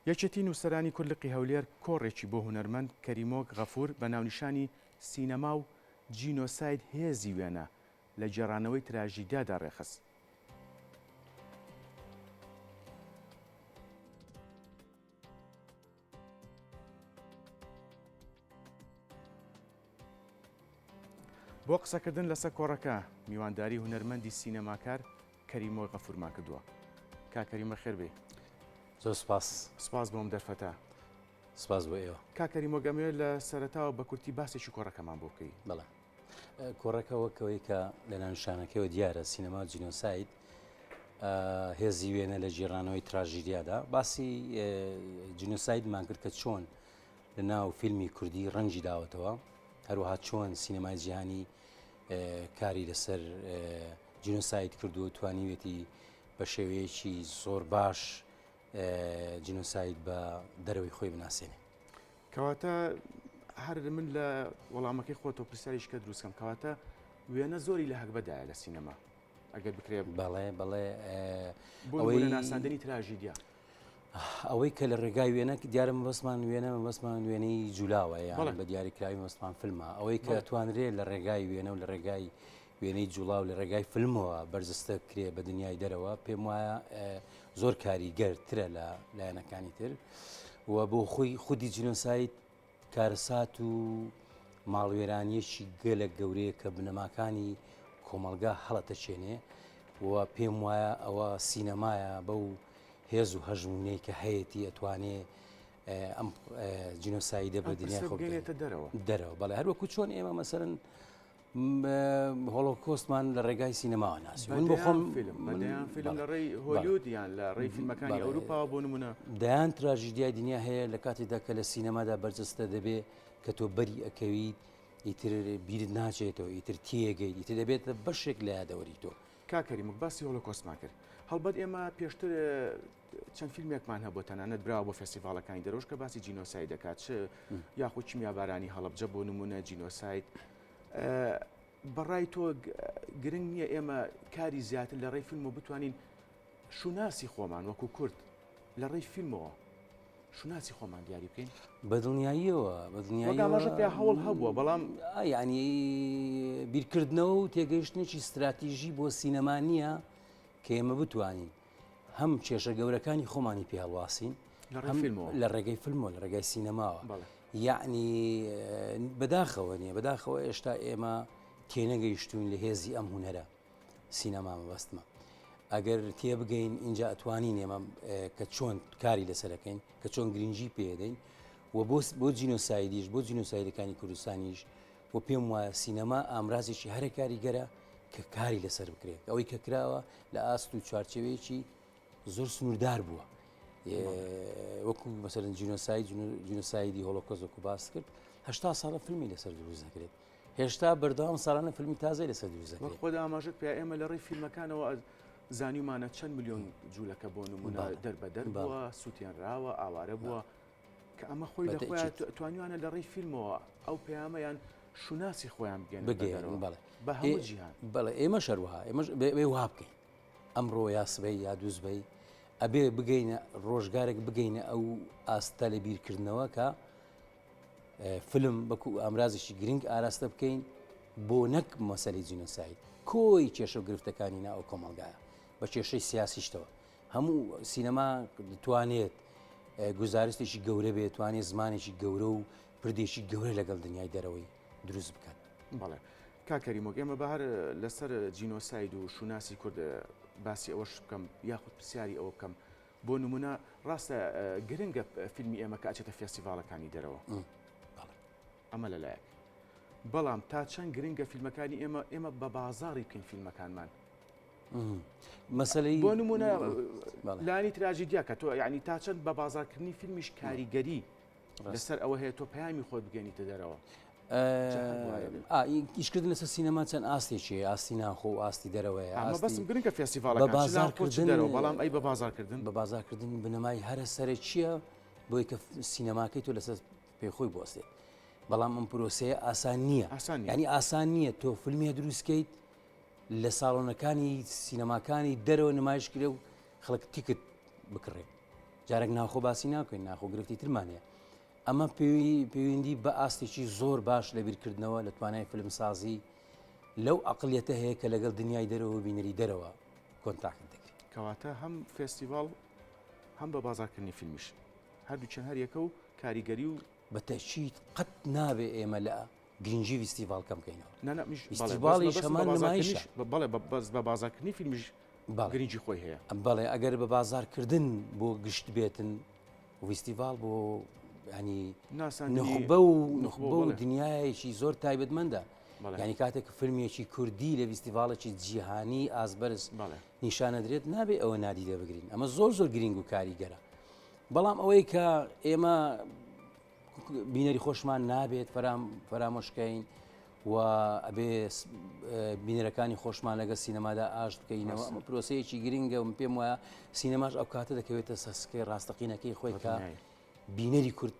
یەکێتی نووسەرانی کورلقی هەولێر کۆڕێکی بۆ هونەرمەند کەریمۆک غەفور بە ناونیشانی سینەما و جینۆساید هێزی وێنە لە جێڕانەوەی تراژیدیادا ڕێخست. بۆ قسەکردن لەسەر کۆڕەکە میوانداری هونەرمەندی سینەماکار کەریمۆک غەفورمان کردووە. کاکەریمە خێر بێ. زۆر سپاس. سپاس بۆم دەرفەتە. سپاس بۆ ئێوە. کاکەریمۆک ئەمەوێت لە سەرەتاوە بە کورتی باسێکی کۆڕەکەمان بۆ بکەی. بەڵێ. کۆڕەکە وەکەوەی کە لە ناونیشانەکەیەوە دیارە سینەما جینۆساید هێزی وێنە لە جێڕانەوەی تراژیدیادا باسی جینۆسایدمان کرد کە چۆن لە ناو فیلمی کوردی ڕەنجی داوەتەوە، هەروەها چۆن سینەمای جیهانی کاری لەسەر جینۆساید کردو و توانیوێتی بە شێوەیەکی زۆر باش جینۆساید بە دەرەوەی خۆی بناسێنێ. کەواتە هەر من لە وەڵامەکەی خۆتەوە پرسیاریشکە دروستکەم، کەواتە وێنە زۆری لە هەکبەدایە لە سینەما ئەگەر بکرێ. بەڵێ بەڵێ ئەوەی ناساندنی تراژیدیا ئەوەی کە لە ڕێگای وێنە دیارە مەبەستمان وێنە مەبەستمان وێنەی جولاوە یان بە دیاریکراوی مەبەستمان فیلمە، ئەوەی کە توانرێت لە ڕێگای وێنە و لە ڕێگای وێنەی جوڵاو لە ڕێگای فیلمەوە بەرزستە کرێ بە دنیای دەرەوە پێم وایە زۆر کاریگەرترە لە لایەنەکانی تر و بۆ خۆی خودی جینۆساید کارەسات و ماڵوێرانیەکی گەلە گەورەیە کە بنەماکانی کۆمەلگا هەڵەتەچێنێ و پێم وایە ئەوە سینەمایە بەو هێز و هەژمونەی کە هەیەی ئەتوانێ ئەم جینۆسایدە بە دنیا خۆبگەێتە دەرەوە. بەڵێ هەروەکو چۆن ئێمە مەسەرەن هۆڵۆکۆستمان لە ڕێگای سینەماوە ناسیون بۆ خۆم فیلم لە ڕێی هۆلیوودیان لە ڕێی فیلمەکانی ئەوروپا بۆ نمونە دەیان تراژیدیای دنیا هەیە لە کاتێکدا کە لە سینەمادا بەرجەستە دەبێ کە تۆ بەری ئەکەویت ئیتر بیرت ناچێتەوە ئیتر تێگەیت ئیتر دەبێتە بەشێک لە یادەوەری تۆ. کاکەریمۆک باسی هۆڵۆکۆستمان کرد. هەڵبەت ئێمە پێشتر چەند فیلمێکمان هەبوو تەنانەت براوە بۆ فێستیڤاڵەکانی دەرۆژ کە باسی جینۆساید دەکات، چ یاخود کیمیابارانی هەڵەبجە بۆ نمونە جینۆساید. بەڕای تۆ گرنگ نییە ئێمە کاری زیاتر لە ڕێی فیلمەوە بتوانین شوناسی خۆمان وەکو کورد لە ڕێی فیلمەوە شوناسی خۆمان دیاری بکەین بەدڵنیاییەوە بەدڵنیاییەوە پێ هەوڵ هەبووە، بەڵام ینی بیرکردنەوە و تێگەیشتنێکی استراتیژی بۆ سینەما نییە کە ئێمە بتوانین هەم کێشە گەورەکانی خۆمانی پێ هەڵواسین لە ڕێگەی فیلمەوە لە ڕێگای سینەماوە. یعنی بەداخەوە نییە، بەداخەوە ئێشتا ئێمە تێنەگەیشتوین لە هێزی ئەم هونەرە سینەما مەبەستمە. ئەگەر تێبگەین اینجا ئەتوانین ئێمە کە چۆن کاری لەسەرەکەین کە چۆن گرنگجی پێدەین و بۆ جینۆسایدیش بۆ جینۆسایدەکانی کوردستانیش و پێم وایە سینەما ئامرازێکی هەرە کاریگەرە کە کاری لەسەر بکرێت. ئەوەی کە کراوە لە ئاست و چوارچێوەیەکی زۆر سنووردار بووە، وەکو مەسەرەن جینۆسایدی هۆڵۆکۆست وەکو باس کرد 80 ساڵە فیلمی لەسەر دروست دەکرێت، هێشتا بەردەوام ساڵانە فیلمی تازای لەسەر دروست دەکرێت. خۆدا ئاماژەت پێ ئێمە لە ڕێی فیلمەکانەوە زانیمانە چەند میلیۆن جوولەکە بۆ نمونە دەربەدەر بووە، سووتێنراوە، ئاوارە بووە کە ئەمە خۆی لە خۆیان توانیوانە لە ڕێی فیلمەوە ئەو پەیامەیان شوناسی خۆیان بگەێنن بە هەموو جیهان. بەڵێ ئێمە شەروەها ئێمەش بێ وها بکەین ئەمڕۆ یا سبەی یا دووسبەی ئەبێ بگەینە ڕۆژگارێک بگەینە ئەو ئاستە لە بیرکردنەوە کە فیلم بەکو ئامرازێکی گرنگ ئاراستە بکەین بۆ نەک مەسەلەی جینۆساید کۆی کێشە و گرفتەکانی ناو کۆمەلگایە بە کێشەی سیاسیشتەوە. هەموو سینەما دەتوانێت گوزارستێکی گەورە بێت، توانێت زمانێکی گەورە و پردێکی گەورە لەگەڵ دنیای دەرەوەی دروست بکات. بەڵێ کاکەریمۆک ئێمە بەهار لەسەر جینۆساید و شوناسی کورد باسی ئەوەش بکەم یاخود پرسیاری ئەوە بکەم بۆ نمونە ڕاستە گرنگە فیلمی ئێمە کە ئاچێتە فێستیڤاڵەکانی دەرەوە ئەمە لەلایەک، بەڵام تا چەند گرنگە فیلمەکانی ئێمە بە بازاڕی بکەین فیلمەکانمان. مەسەلەی بۆ نمونە لانی تراژیدیا کە تۆ یعنی تا چەند بە بازارکردنی فیلمیش کاریگەری لەسەر ئەوە هەیە تۆ پەیامی خۆت بگەنیتە دەرەوە. ئیشکردن لەسەر سینەما چەند ئاستێکی ئاستی ناخۆ و ئاستی دەرەوەیە بەسم گرنگە فێستیڤاڵەکان بازارکردن دەرەوە، بەڵام ئەی بە بازارکردن بنەمای هەرە سەرە چییە بۆی کە سینەماکەی تۆ لەسەر پێخۆی بوەستێت، بەڵام ئەم پرۆسەیە ئاسان نییە. ینی ئاسان نییە تۆ فیلمی دروستکەیت لە ساڵۆنەکانی سینەماکانی دەرەوە نمایشکرێ و خەڵک تیکت بکڕێت جارێک ناخۆ باسی ناکەین ناخۆ گرفتی ترمانەیە ئەمە پەیوەندی بە ئاستێکی زۆر باش لە بیرکردنەوە لە توانای فیلمسازی لەو عقلیەتە هەیە کە لەگەڵ دنیای دەرەوە بینەری دەرەوە کۆنتاکت دەکرێت کەواتە هەم فستیڤال هەم بە بازارکردنی فیلمیش هەردووچەند هەر یەکە و کاریگەری و بەتەچیت قەت نابێ ئێمە لە گرنگجی فستیڤال کەم بکەینەوە فستیڤاڵیش هەمان نمایشە بەڵێ بە بازارکردنی فیلمیش گرنگی خۆی هەیە بەڵێ ئەگەر بە بازارکردن بۆ گشت بێتن فستیڤال بۆ ینی نخبە و دنیایەکی زۆر تایبەتمەندە ینی کاتێک فیلمێکی کوردی لە فستیڤالێکی جیهانی ئازبەرز نیشانە درێت نابێ ئەوە نادیدە بگرین ئەمە زۆر زۆر گرنگ و کاریگەرە بەڵام ئەوەی کە ئێمە بینەری خۆشمان نابێت فەرامۆشکەین و ئەبێ بینەرەکانی خۆشمان لەگە سینەمادا ئاشت بکەینەوە ئەمە پرۆسەیەکی گرنگە و پێم وایە سینەماش ئەو کاتە دەکەوێتە سەسکەی ڕاستەقینەکەی خۆی کە بینەری کورد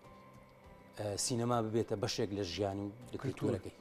سینەما ببێتە بەشێک لە ژیان و کولتورەکەی.